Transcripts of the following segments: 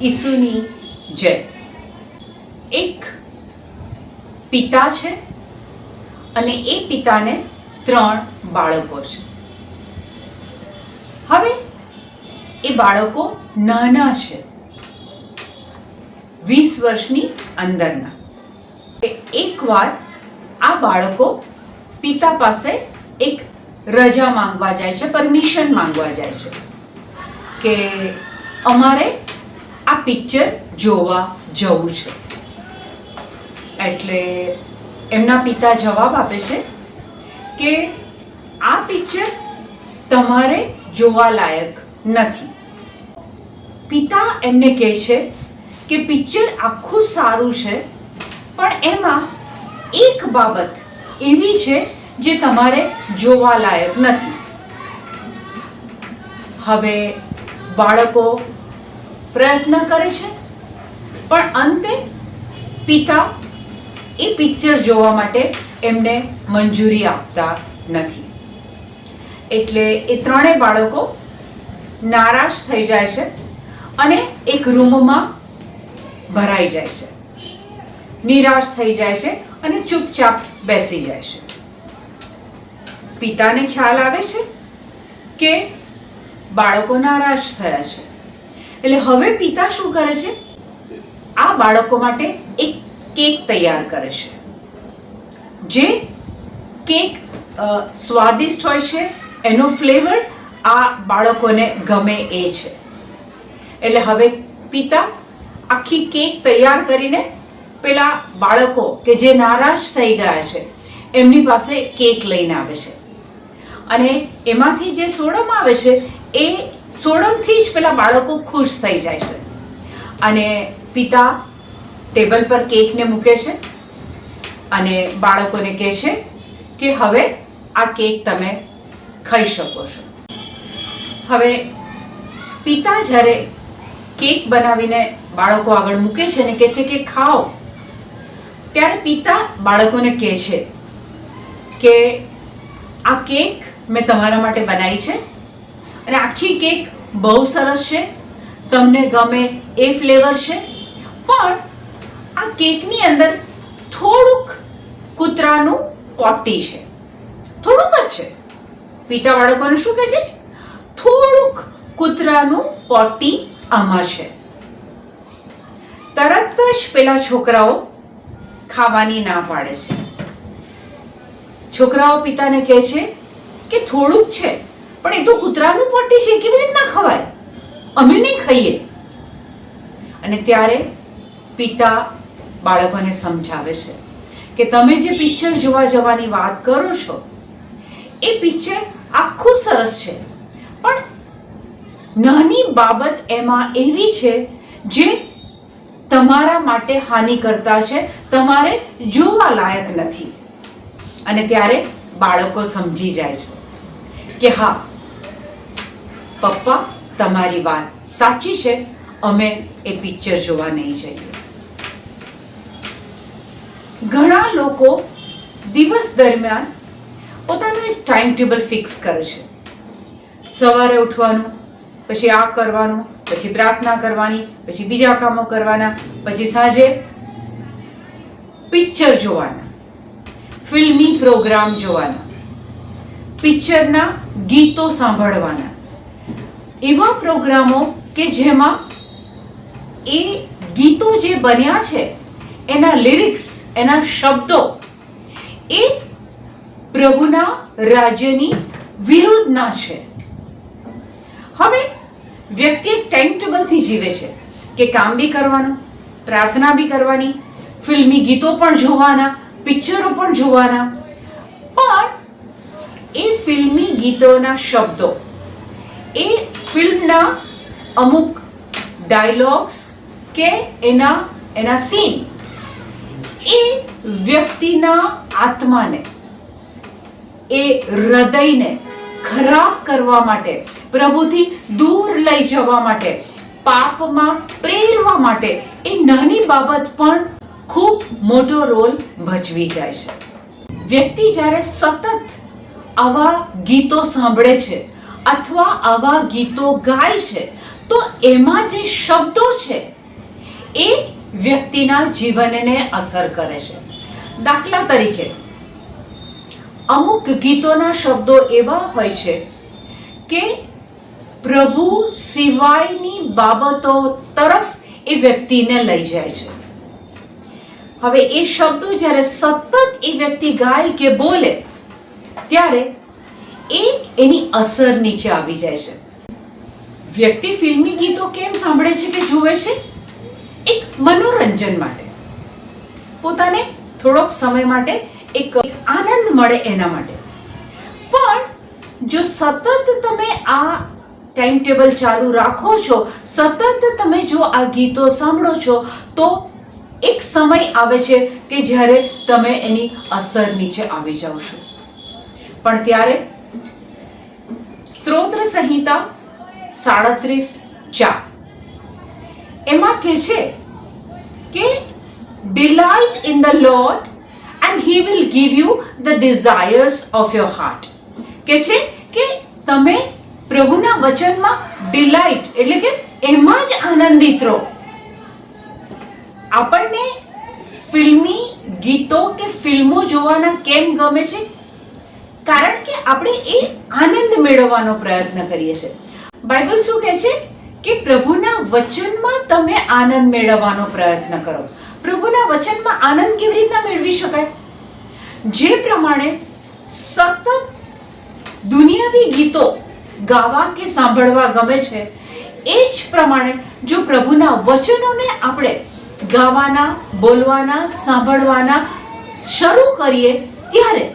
ઈસુની જય. એક પિતા છે અને એ પિતાને 3 બાળકો છે. હવે એ બાળકો નાના છે, 20 વર્ષની અંદરના. એકવાર આ બાળકો પિતા પાસે એક રજા માંગવા જાય છે, પરમિશન માંગવા જાય છે કે અમારે આ પિક્ચર જોવા જવું છે. એટલે એમના પિતા જવાબ આપે છે કે આ પિક્ચર તમારે જોવા લાયક નથી. પિતા એમને કહે છે કે પિક્ચર આખું સારું છે, પણ એમાં એક બાબત એવી છે જે તમારે જોવા લાયક નથી. હવે બાળકો પ્રયત્ન કરે છે, પણ અંતે પિતા એ પિક્ચર જોવા માટે એમને મંજૂરી આપતા નથી. એટલે એ 3 બાળકો નારાજ થઈ જાય છે અને એક રૂમમાં ભરાઈ જાય છે, નિરાશ થઈ જાય છે અને ચૂપચાપ બેસી જાય છે. પિતાને ખ્યાલ આવે છે કે બાળકો નારાજ થયા છે. એટલે હવે પિતા શું કરે છે, આ બાળકો માટે એક કેક તૈયાર કરે છે. જે કેક સ્વાદિષ્ટ હોય છે, એનો ફ્લેવર આ બાળકોને ગમે એ છે. એટલે હવે પિતા આખી કેક તૈયાર કરીને પેલા બાળકો કે જે નારાજ થઈ ગયા છે એમની પાસે કેક લઈને આવે છે. અને એમાંથી જે સોડમ આવે છે એ સોડમથી જ પેલા બાળકો ખુશ થઈ જાય છે. અને પિતા ટેબલ પર કેકને મૂકે છે અને બાળકોને કહે છે કે હવે આ કેક તમે ખાઈ શકો છો. હવે પિતા જ્યારે કેક બનાવીને બાળકો આગળ મૂકે છે ને કહે છે કે ખાઓ, ત્યારે પિતા બાળકોને કહે છે કે આ કેક મેં તમારા માટે બનાવી છે અને આખી કેક બહુ સરસ છે, તમને ગમે એ ફ્લેવર છે, પણ આ કેકની અંદર થોડુંક કૂતરાનું પોટી છે, થોડુંક જ છે. પિતા બાળકોને શું કહે છે, થોડુંક કૂતરાનું પોટી આમાં છે. તરત જ પેલા છોકરાઓ ખાવાની ના પાડે છે. છોકરાઓ પિતાને કહે છે કે થોડુંક છે, પણ એ તો કૂતરાનું પોટી છે, કેવી રીતના ખવાય, અમે નહીં ખાઈએ. અને ત્યારે પિતા બાળકોને સમજાવે છે કે તમે જે પિક્ચર જોવા જવાની વાત કરો છો એ પિક્ચર આખું સરસ છે, પણ નાની બાબત એમાં એવી છે જે તમારા માટે હાનિકર્તા છે, તમારે જોવા લાયક નથી. અને ત્યારે બાળકો સમજી જાય છે કે હા પપ્પા તમારી વાત સાચી છે, અમે એ પિક્ચર જોવા નહીં જઈએ. ઘણા લોકો દિવસ દરમિયાન પોતાનું એક ટાઈમ ટેબલ ફિક્સ કરે છે. સવારે ઉઠવાનું, પછી આ કરવાનું, પછી પ્રાર્થના કરવાની, પછી બીજા કામો કરવાના, પછી સાંજે પિક્ચર જોવાના, ફિલ્મી પ્રોગ્રામ જોવાના, પિક્ચરના ગીતો સાંભળવાના. એવા પ્રોગ્રામો કે જેમાં એ ગીતો જે બન્યા છે એના લિરિક્સ, એના શબ્દો એ પ્રભુના રાજ્યની વિરુદ્ધના છે. હવે વ્યક્તિ એક ટાઈમ ટેબલથી જીવે છે કે કામ બી કરવાનું, પ્રાર્થના બી કરવાની, ફિલ્મી ગીતો પણ જોવાના, પિક્ચરો પણ જોવાના, પણ એ ફિલ્મી ગીતોના શબ્દો, એ ફિલ્મના અમુક ડાયલોગ્સ કે એના સીન એ વ્યક્તિના આત્માને, એ હૃદયને ખરાબ કરવા માટે, પ્રભુથી દૂર લઈ જવા માટે, પાપમાં પ્રેરવા માટે એ નાની બાબત પણ ખૂબ મોટો રોલ ભજવી જાય છે. વ્યક્તિ જ્યારે સતત આવા ગીતો સાંભળે છે અથવા આવા ગીતો ગાય છે તો એમાં જે શબ્દો છે એ વ્યક્તિના જીવનને અસર કરે છે. દાખલા તરીકે અમુક ગીતોના શબ્દો એવા હોય છે કે પ્રભુ સિવાયની બાબતો તરફ એ વ્યક્તિને લઈ જાય છે. હવે એ શબ્દો જ્યારે સતત એ વ્યક્તિ ગાય કે બોલે ત્યારે એની અસર નીચે આવી જાય છે. વ્યક્તિ ફિલ્મી ગીતો કેમ સાંભળે છે કે જુએ છે? એક મનોરંજન માટે, પોતાને થોડોક સમય માટે એક આનંદ મળે એના માટે. પણ જો સતત તમે આ ટાઈમ ટેબલ ચાલુ રાખો છો, સતત તમે જો આ ગીતો સાંભળો છો, તો એક સમય આવે છે કે જ્યારે તમે એની અસર નીચે આવી જાઓ છો. પણ ત્યારે સ્તોત્ર સંહિતા 37:4 એમાં કહે છે કે delight in the lord and he will give you the desires of your heart. કે છે કે તમે પ્રભુના વચનમાં ડિલાઇટ એટલે કે એમાં જ આનંદિત રહો. આપણને ફિલ્મી ગીતો કે ફિલ્મો જોવાના કેમ ગમે છે? કારણ કે આપણે એ આનંદ મેળવવાનો પ્રયત્ન કરીએ છીએ. બાઇબલ શું કહે છે કે પ્રભુના વચનમાં તમે આનંદ મેળવવાનો પ્રયત્ન કરો. પ્રભુના વચનમાં આનંદ કેવી રીતના મેળવી શકાય? જે પ્રમાણે સતત દુનિયાવી ગીતો ગાવા કે સાંભળવા ગમે છે, એ જ પ્રમાણે જો પ્રભુના વચનોને આપણે ગાવાના, બોલવાના, સાંભળવાના શરૂ કરીએ ત્યારે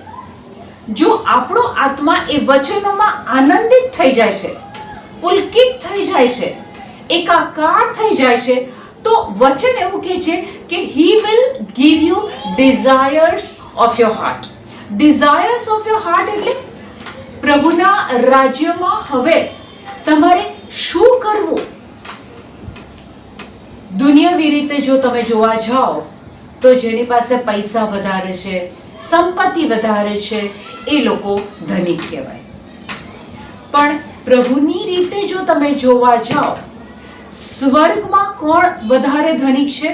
જો આપણો આત્મા એ વચનોમાં આનંદિત થઈ જાય છે, પુલકિત થઈ જાય છે, એકાકાર થઈ જાય છે, તો વચન એવું કહે છે કે he will give you desires of your heart. Desires of your heart એટલે પ્રભુના રાજ્યમાં હવે તમારે શું કરવું? દુનિયાવી રીતે જો તમે જોવા જાઓ તો જેની પાસે પૈસા વધારે છે, સંપત્તિ વધારે છે, એ લોકો ધનિક કહેવાય. પણ પ્રભુની રીતે જો તમે જોવા જાઓ, સ્વર્ગમાં કોણ વધારે ધનિક છે?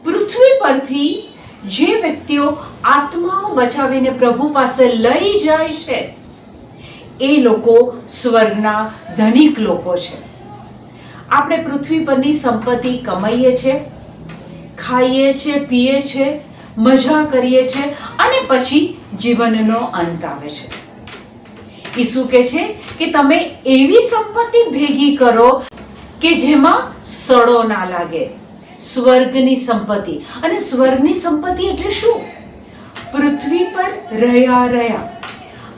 પૃથ્વી પરથી જે વ્યક્તિઓ આત્માઓ બચાવીને પ્રભુ પાસે લઈ જાય છે, એ લોકો સ્વર્ગના ધનિક લોકો છે. આપણે પૃથ્વી પરની સંપત્તિ કમાઈએ છીએ, ખાઈએ છીએ, પીએ છીએ, મજા કરીએ છીએ અને પછી જીવનનો અંત આવે છે. ઈસુ કહે છે કે તમે એવી સંપત્તિ ભેગી કરો કે જેમાં સડો ના લાગે. સ્વર્ગની સંપત્તિ. અને સ્વર્ગની સંપત્તિ એટલે શું? પૃથ્વી પર રહ્યા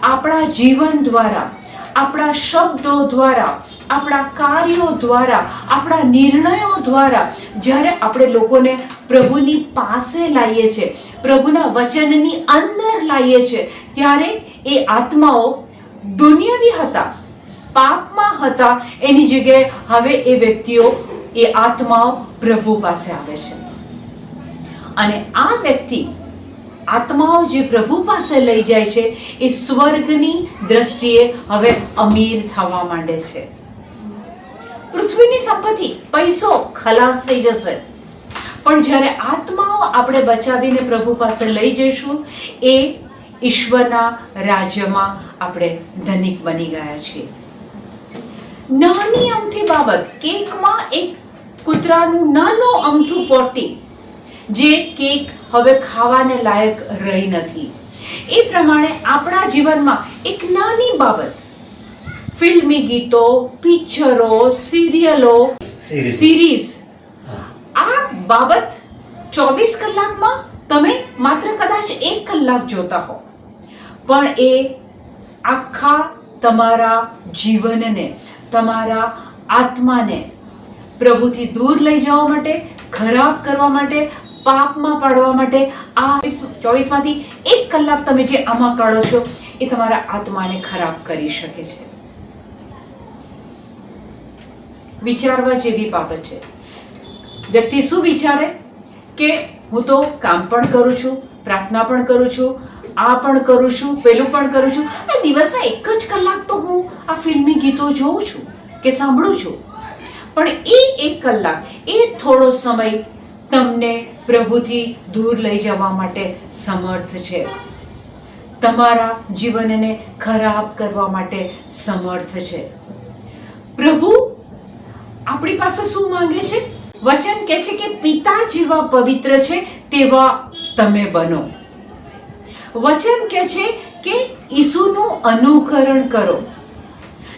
આપણા જીવન દ્વારા, આપણા શબ્દો દ્વારા, આપણા કાર્યો દ્વારા, આપણા નિર્ણયો દ્વારા જ્યારે આપણે લોકોને પ્રભુની પાસે લાવીએ છીએ, પ્રભુના વચનની અંદર લાવીએ છીએ, ત્યારે એ આત્માઓ દુનિયાવી હતા, પાપમાં હતા, એની જગ્યાએ હવે એ વ્યક્તિઓ, એ આત્માઓ પ્રભુ પાસે આવે છે. અને આ વ્યક્તિ આત્માઓ જે પ્રભુ પાસે લઈ જાય છે, એ સ્વર્ગની દ્રષ્ટિએ હવે અમીર થવા માંડે છે. પૃથ્વીની સંપત્તિ, પૈસો ખલાસ થઈ જશે. પણ જ્યારે આત્માઓ આપણે બચાવીને પ્રભુ પાસે લઈ જઈશું, એ ઈશ્વરના રાજ્યમાં આપણે ધનિક બની ગયા છીએ. નાની અમથી બાબત, કેકમાં એક કૂતરાનું નાનું અમથું પોટી, જે કેક હવે ખાવાને લાયક રહી નથી, એ પ્રમાણે આપણા જીવનમાં એક નાની બાબત, ફિલ્મી ગીતો, પિક્ચરો, સિરિયલો, સિરીઝ, આ બાબત 24 કલાકમાં તમે માત્ર કદાચ 1 કલાક જોતા હો, પણ એ આખા તમારા જીવનને, તમારા આત્માને પ્રભુથી દૂર લઈ જવા માટે, ખરાબ કરવા માટે, પાપમાં પાડવા માટે, આ 24માંથી 1 કલાક તમે જે આમાં કાઢો છો, એ તમારા આત્માને ખરાબ કરી શકે છે. વિચારવા જેવી બાબત છે. વ્યક્તિ શું વિચારે કે હું તો કામ પણ કરું છું, પ્રાર્થના પણ કરું છું, આ પણ કરું છું, પેલું પણ કરું છું, આ દિવસના 1 જ કલાક તો હું આ ફિલ્મી ગીતો જોઉં છું કે સાંભળું છું. પણ એ 1 કલાક, એ થોડો સમય તમને પ્રભુથી દૂર લઈ જવા માટે સમર્થ છે, તમારા જીવનને ખરાબ કરવા માટે સમર્થ છે. પ્રભુ આપણી પાસે શું માંગે છે? વચન કહે છે કે પિતા જેવા પવિત્ર છે તેવા તમે બનો. વચન કહે છે કે ઈસુનું અનુકરણ કરો.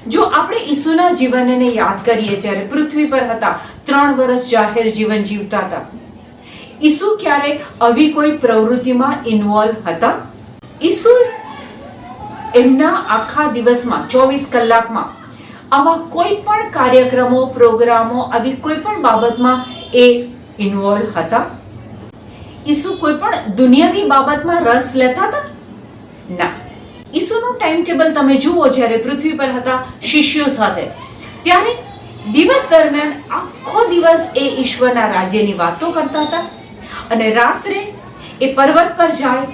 જો આપણે ઈસુના જીવનને યાદ કરીએ, જ્યારે પૃથ્વી પર હતા, 3 વર્ષ જાહેર જીવન જીવતા હતા, ઈસુ ક્યારે આવી કોઈ પ્રવૃત્તિમાં ઇન્વોલ્વ હતા? ઈસુ એમના આખા દિવસમાં 24 કલાકમાં આવા કોઈ પણ કાર્યક્રમો, પ્રોગ્રામો, આવી કોઈ પણ બાબતમાં એ ઇન્વોલ્વ હતા? ઈસુ કોઈ પણ દુનિયાવી બાબતમાં રસ લેતા હતા? ના. ઈસુનું ટાઈમ ટેબલ તમે જુઓ, જ્યારે પૃથ્વી પર હતા શિષ્યો સાથે, ત્યારે દિવસ દરમિયાન આખો દિવસ એ ઈશ્વરના રાજ્યની વાતો કરતા હતા, અને રાત્રે એ પર્વત પર જાય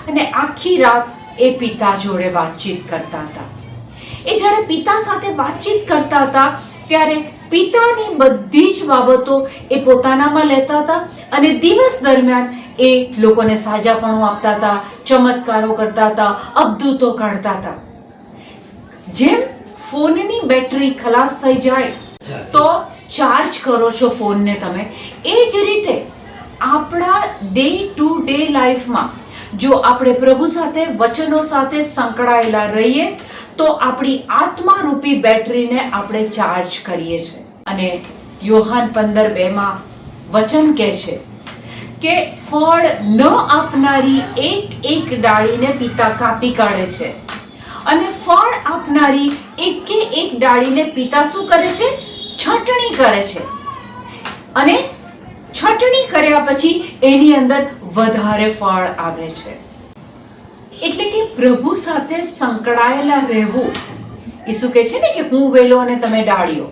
અને આખી રાત એ પિતા જોડે વાતચીત કરતા હતા. એ જ્યારે પિતા સાથે વાતચીત કરતા હતા ત્યારે પિતાની બધી જ બાબતો એ પોતાનામાં લેતા હતા, અને દિવસ દરમિયાન એ લોકોને સાજાપણું આપતા હતા, ચમત્કારો કરતા હતા, અદ્ભુતો કાઢતા હતા. જેમ ફોનની બેટરી ખલાસ થઈ જાય તો ચાર્જ કરો છો ફોનને તમે, એ જ રીતે આપણા ડે ટુ ડે લાઈફમાં જો આપણે પ્રભુ સાથે, વચનો સાથે સંકળાયેલા રહીએ તો આપણી આત્મારૂપી બેટરીને આપણે ચાર્જ કરીએ છીએ. અને યોહાન 15:2 વચન કહે છે કે ફળ ન આપનારી એક ડાળીને પિતા કાપી કાઢે છે, અને ફળ આપનારી એક ડાળીને પિતા શું કરે છે? છટણી કરે છે, અને છટણી કર્યા પછી એની અંદર વધારે ફળ આવે છે. એટલે કે પ્રભુ સાથે સંકળાયેલા રહેવું. ઈસુ કહે છે ને કે હું વેલો અને તમે ડાળીઓ.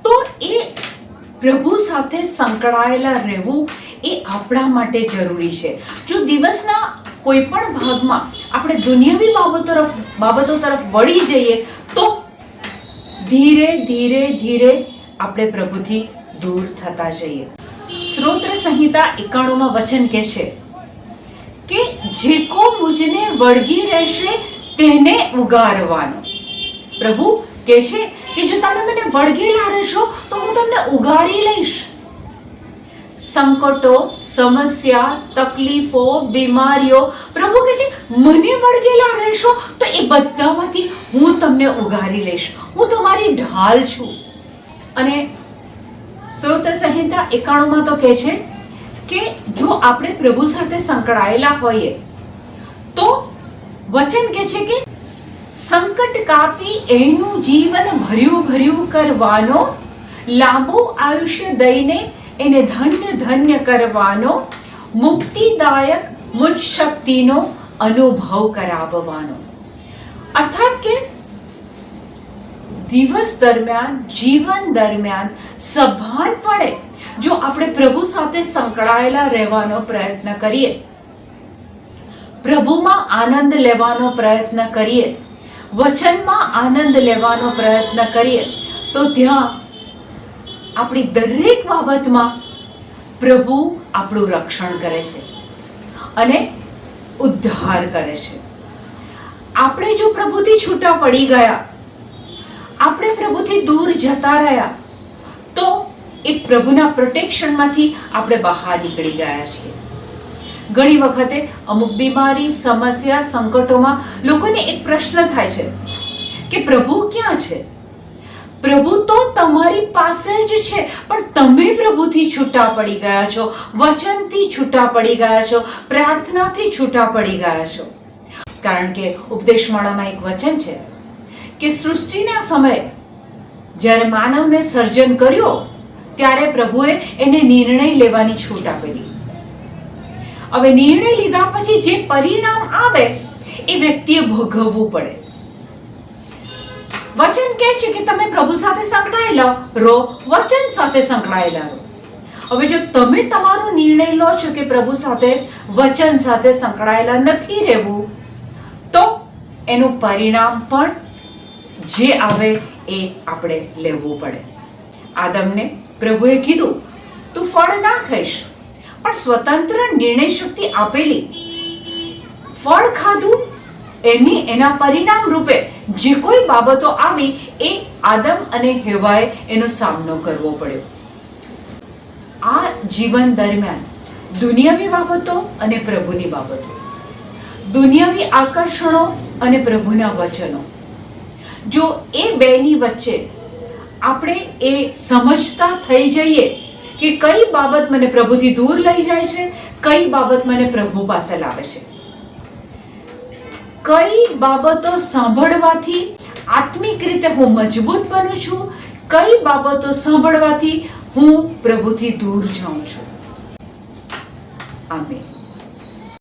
તો એ પ્રભુ સાથે સંકળાયેલા રહેવું એ આપણા માટે જરૂરી છે. જો દિવસના કોઈ પણ ભાગમાં આપણે દુનિયાવી બાબતો તરફ વળી જઈએ તો ધીરે ધીરે ધીરે આપણે પ્રભુથી દૂર થતા જઈએ. સ્તોત્ર સંહિતા 91 વચન કહે છે કે જે કો મુજને વળગી રહેશે તેને ઉગારવાનો. પ્રભુ કહે છે કે જો તમે મને વળગેલા રહેશો તો હું તમને ઉગારી લઈશ. સંકટો, સમસ્યા, તકલીફો, બીમારીઓ, પ્રભુ કહે છે મને વળગેલા રહેશો તો એ બધામાંથી હું તમને ઉગારી લઈશ. હું તમારી ઢાલ છું. અને સ્તોત્ર સંહિતા 91 તો કહે છે કે જો આપણે પ્રભુ સાથે સંકળાયેલા હોઈએ તો વચન કહે છે કે સંકટ કાપી એનું જીવન ભર્યું કરવાનો, લાંબુ આયુષ્ય દઈને એને ધન્ય કરવાનો, મુક્તિદાયક મુજ શક્તિનો અનુભવ કરાવવાનો. અર્થાત કે દિવસ દરમિયાન, જીવન દરમિયાન સભાનપણે જો આપણે પ્રભુ સાથે સંકળાયેલા રહેવાનો પ્રયત્ન કરીએ, પ્રભુમાં આનંદ લેવાનો પ્રયત્ન કરીએ, વચનમાં આનંદ લેવાનો પ્રયત્ન કરીએ, તો ત્યાં આપણી દરેક બાબતમાં પ્રભુ આપણું રક્ષણ કરે છે અને ઉદ્ધાર કરે છે. આપણે જો પ્રભુથી છૂટા પડી ગયા, આપણે પ્રભુથી દૂર જતા રહ્યા, તો એ પ્રભુના પ્રોટેક્શનમાંથી આપણે બહાર નીકળી ગયા છીએ. ઘણી વખતે અમુક બીમારી, સમસ્યા, સંકટોમાં લોકોને એક પ્રશ્ન થાય છે કે પ્રભુ ક્યાં છે? પ્રભુ તો તમારી પાસે જ છે, પણ તમે પ્રભુથી છૂટા પડી ગયા છો, વચનથી છૂટા પડી ગયા છો, પ્રાર્થનાથી છૂટા પડી ગયા છો. કારણ કે ઉપદેશમાળામાં એક વચન છે કે સૃષ્ટિના સમયે જ્યારે માનવને સર્જન કર્યો ત્યારે પ્રભુએ એને નિર્ણય લેવાની છૂટ આપેલી. હવે નિર્ણય લીધા પછી જે પરિણામ આવે એ વ્યક્તિએ ભોગવવું પડે. વચન કહે છે કે તમે પ્રભુ સાથે સંકળાયેલા રહો, વચન સાથે સંકળાયેલા રહો. હવે જો તમે તમારો નિર્ણય લો છો કે પ્રભુ સાથે, વચન સાથે સંકળાયેલા નથી રહેવું, તો એનું પરિણામ પણ જે આવે એ આપણે લેવું પડે. આદમને પ્રભુએ કીધું, તું ફળ ના ખાઈશ, પણ સ્વતંત્ર નિર્ણય શક્તિ આપેલી. ફળ ખાધું, એના પરિણામ રૂપે જે કોઈ બાબતો આવી એ આદમ અને હેવાએ એનો સામનો કરવો પડ્યો. આ જીવન દરમિયાન દુનિયાવી બાબતો અને પ્રભુની બાબતો, દુનિયાવી આકર્ષણો અને પ્રભુના વચનો, જો એ બેની વચ્ચે આપણે એ સમજતા થઈ જઈએ કે કઈ બાબત મને પ્રભુથી દૂર લઈ જાય છે, કઈ બાબત મને પ્રભુ પાસે લાવે છે, કઈ બાબતો સાંભળવાથી આત્મિક રીતે હું મજબૂત બનું છું, કઈ બાબતો સાંભળવાથી હું પ્રભુથી દૂર જાઉં છું. આમેન.